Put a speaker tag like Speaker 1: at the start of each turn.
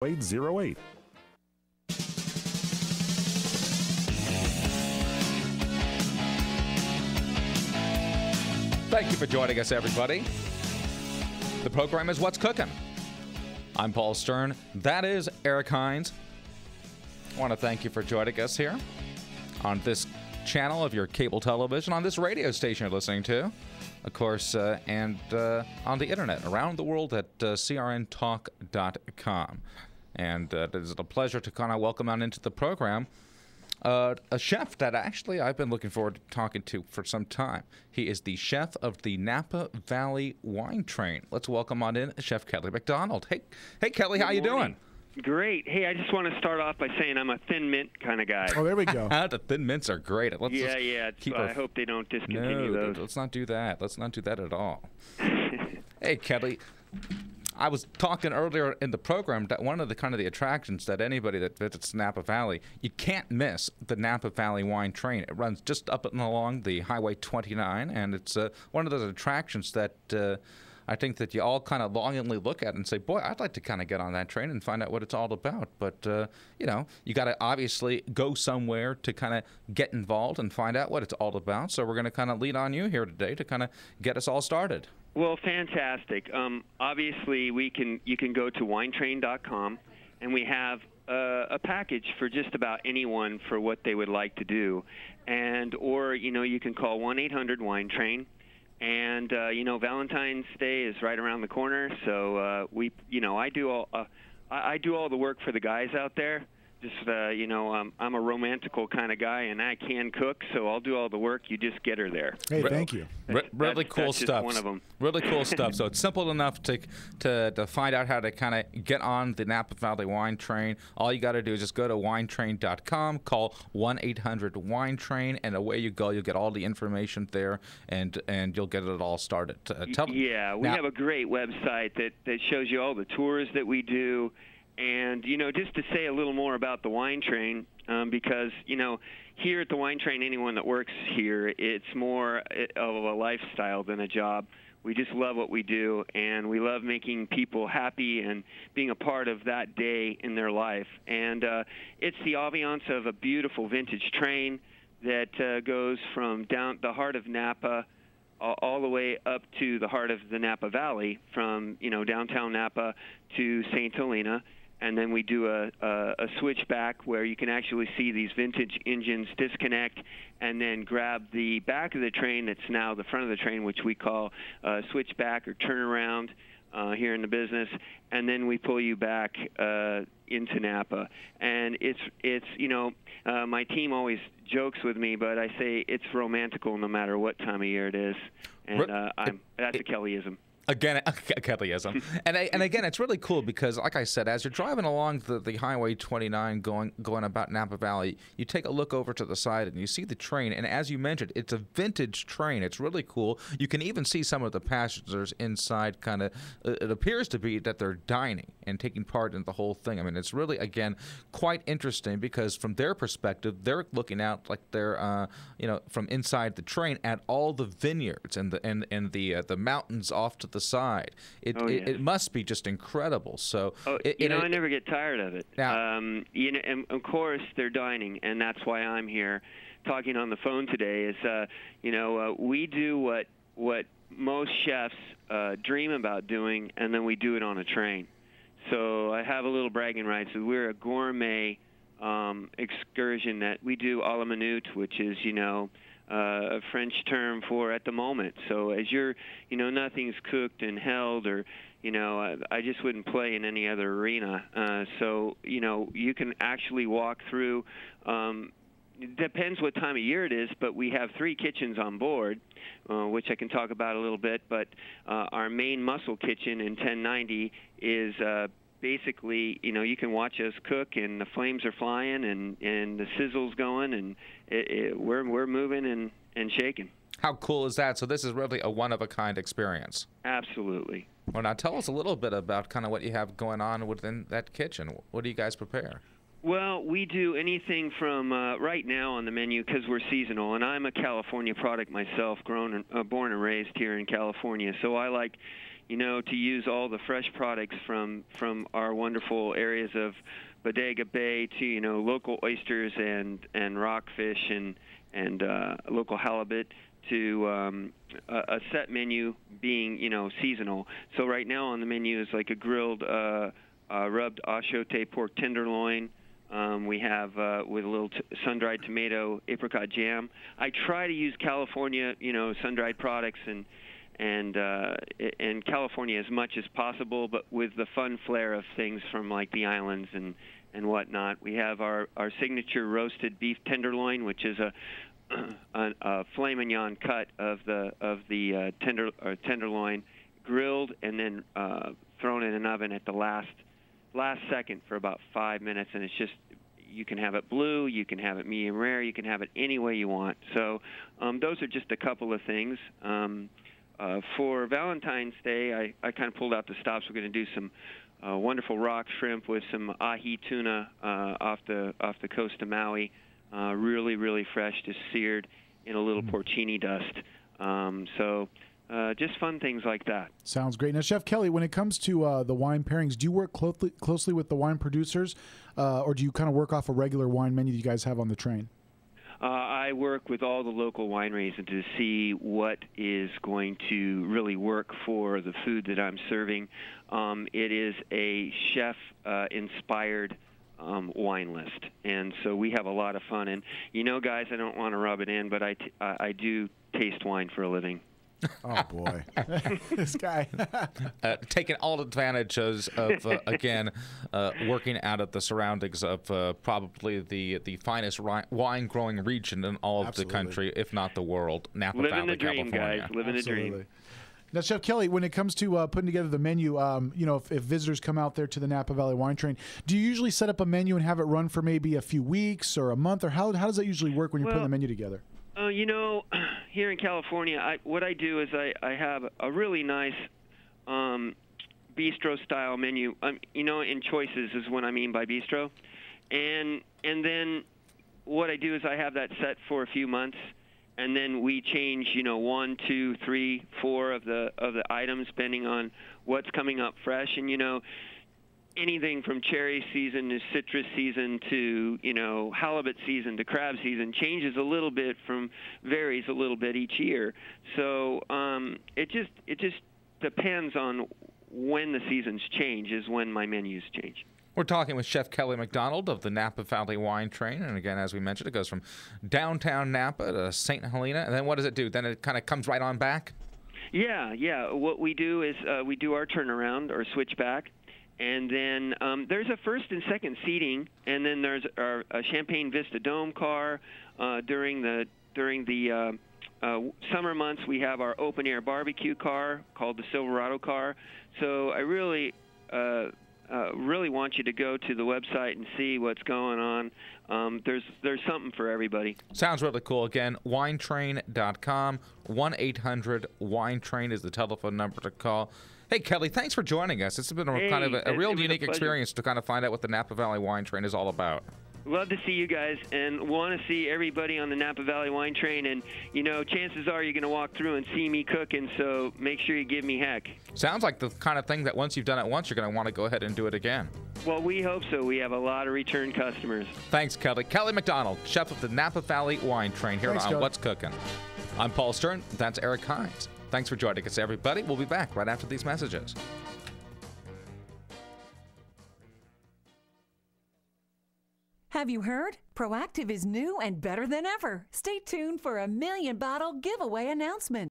Speaker 1: 808.
Speaker 2: Thank you for joining us, everybody. The program is What's Cooking. I'm Paul Stern. That is Erik Hines. I want to thank you for joining us here on this channel of your cable television, on this radio station you're listening to, of course, and on the internet around the world at crntalk.com. And it is a pleasure to kind of welcome on into the program a chef that actually I've been looking forward to talking to for some time. He is the chef of the Napa Valley Wine Train. Let's welcome on in Chef Kelly McDonald. Hey, Kelly, how you doing?
Speaker 3: Great. Hey, I just want to start off by saying I'm a thin mint kind of guy.
Speaker 1: Oh, there we go.
Speaker 2: The thin mints are great.
Speaker 3: Yeah. I hope they don't discontinue those.
Speaker 2: Let's not do that. Let's not do that at all. Hey, Kelly. I was talking earlier in the program that one of the kind of the attractions that anybody that visits Napa Valley, you can't miss the Napa Valley Wine Train. It runs just up and along the Highway 29, and it's one of those attractions that I think that you all kind of longingly look at and say, boy, I'd like to kind of get on that train and find out what it's all about. But, you got to obviously go somewhere to kind of get involved and find out what it's all about. So we're going to kind of lean on you here today to kind of get us all started.
Speaker 3: Well, fantastic. Obviously, you can go to winetrain.com, and we have a package for just about anyone for what they would like to do, or you can call 1-800-WINE-TRAIN, and Valentine's Day is right around the corner, so I do all the work for the guys out there. Just, I'm a romantical kind of guy, and I can cook, so I'll do all the work. You just get her there.
Speaker 1: Hey, thank you.
Speaker 2: Really cool
Speaker 3: stuff.
Speaker 2: Just
Speaker 3: one of them.
Speaker 2: Really cool stuff. So it's simple enough to find out how to kind of get on the Napa Valley Wine Train. All you got to do is just go to winetrain.com, call 1-800-WINE-TRAIN, and away you go. You'll get all the information there, and you'll get it all started.
Speaker 3: We have a great website that shows you all the tours that we do. And, just to say a little more about the Wine Train, because, here at the Wine Train, anyone that works here, it's more of a lifestyle than a job. We just love what we do, and we love making people happy and being a part of that day in their life. And it's the ambiance of a beautiful vintage train that goes from down the heart of Napa all the way up to the heart of the Napa Valley, from, downtown Napa to St. Helena. And then we do a switchback where you can actually see these vintage engines disconnect and then grab the back of the train that's now the front of the train, which we call switchback or turnaround here in the business. And then we pull you back into Napa. And it's my team always jokes with me, but I say it's romantical no matter what time of year it is. And that's a Kellyism.
Speaker 2: Again, Kellyism. And again, it's really cool because, like I said, as you're driving along the Highway 29 going about Napa Valley, you take a look over to the side and you see the train. And as you mentioned, it's a vintage train. It's really cool. You can even see some of the passengers inside kind of, it appears to be that they're dining and taking part in the whole thing. I mean, it's really, again, quite interesting because from their perspective, they're looking out like they're, from inside the train at all the vineyards and the mountains off to the side. It must be just incredible. So
Speaker 3: I never get tired of it.
Speaker 2: Yeah.
Speaker 3: And of course they're dining, and that's why I'm here talking on the phone today. Is we do what most chefs dream about doing, and then we do it on a train. So I have a little bragging rights. We're a gourmet excursion that we do a la minute, which is a French term for at the moment. So as you're, nothing's cooked and held, or, I just wouldn't play in any other arena. So, you can actually walk through, it depends what time of year it is, but we have 3 kitchens on board, which I can talk about a little bit. But our main muscle kitchen in 1090 is basically, you can watch us cook, and the flames are flying, and the sizzle's going, and we're moving and shaking.
Speaker 2: How cool is that? So this is really a one-of-a-kind experience.
Speaker 3: Absolutely.
Speaker 2: Well, now tell us a little bit about kind of what you have going on within that kitchen. What do you guys prepare?
Speaker 3: Well, we do anything from right now on the menu, because we're seasonal, and I'm a California product myself, born and raised here in California. So I like, to use all the fresh products from our wonderful areas of Bodega Bay to, local oysters and rockfish and local halibut to a set menu being, seasonal. So right now on the menu is like a grilled rubbed ashote pork tenderloin. We have with a little sun-dried tomato apricot jam. I try to use California, sun-dried products and California as much as possible, but with the fun flair of things from like the islands and whatnot. We have our signature roasted beef tenderloin, which is a filet mignon cut of the tenderloin, grilled and then thrown in an oven at the last second for about 5 minutes, and it's just, you can have it blue, you can have it medium rare, you can have it any way you want. So those are just a couple of things. For Valentine's Day, I kind of pulled out the stops. We're going to do some wonderful rock shrimp with some ahi tuna off the coast of Maui. Really, really fresh, just seared in a little porcini dust. Just fun things like that.
Speaker 1: Sounds great. Now, Chef Kelly, when it comes to the wine pairings, do you work closely with the wine producers, or do you kind of work off a regular wine menu that you guys have on the train?
Speaker 3: I work with all the local wineries to see what is going to really work for the food that I'm serving. It is a chef-inspired wine list, and so we have a lot of fun. And guys, I don't want to rub it in, but I do taste wine for a living.
Speaker 1: Oh boy, this guy
Speaker 2: taking all advantages of again working out of the surroundings of probably the finest wine growing region in all of the country, if not the world. Napa Valley,
Speaker 3: living the dream,
Speaker 2: California.
Speaker 3: guys. Living the dream.
Speaker 1: Now, Chef Kelly, when it comes to putting together the menu, if visitors come out there to the Napa Valley Wine Train, do you usually set up a menu and have it run for maybe a few weeks or a month, or how does that usually work when you're putting the menu together?
Speaker 3: Here in California, what I do is I have a really nice bistro-style menu. In choices is what I mean by bistro, and then what I do is I have that set for a few months, and then we change 1, 2, 3, 4 of the items depending on what's coming up fresh. And anything from cherry season to citrus season to halibut season to crab season changes a little bit, varies a little bit each year. So it just depends on when the seasons change is when my menus change.
Speaker 2: We're talking with Chef Kelly McDonald of the Napa Valley Wine Train, and again, as we mentioned, it goes from downtown Napa to St. Helena, and then what does it do? Then it kind of comes right on back?
Speaker 3: Yeah. What we do is we do our turnaround or switch back. And then there's a first and second seating, and then there's a Champagne Vista Dome car. During the summer months, we have our open-air barbecue car called the Silverado car. So I really want you to go to the website and see what's going on. There's something for everybody.
Speaker 2: Sounds really cool. Again, winetrain.com. 1-800-WINE-TRAIN is the telephone number to call. Hey, Kelly, thanks for joining us. It's been kind of a real unique experience to kind of find out what the Napa Valley Wine Train is all about.
Speaker 3: Love to see you guys and want to see everybody on the Napa Valley Wine Train. And, chances are you're going to walk through and see me cooking, so make sure you give me heck.
Speaker 2: Sounds like the kind of thing that once you've done it once, you're going to want to go ahead and do it again.
Speaker 3: Well, we hope so. We have a lot of return customers.
Speaker 2: Thanks, Kelly. Kelly McDonald, chef of the Napa Valley Wine Train here on
Speaker 1: Kelly.
Speaker 2: What's Cooking. I'm Paul Stern. That's Erik Hines. Thanks for joining us, everybody. We'll be back right after these messages.
Speaker 4: Have you heard? Proactive is new and better than ever. Stay tuned for a 1 million bottle giveaway announcement.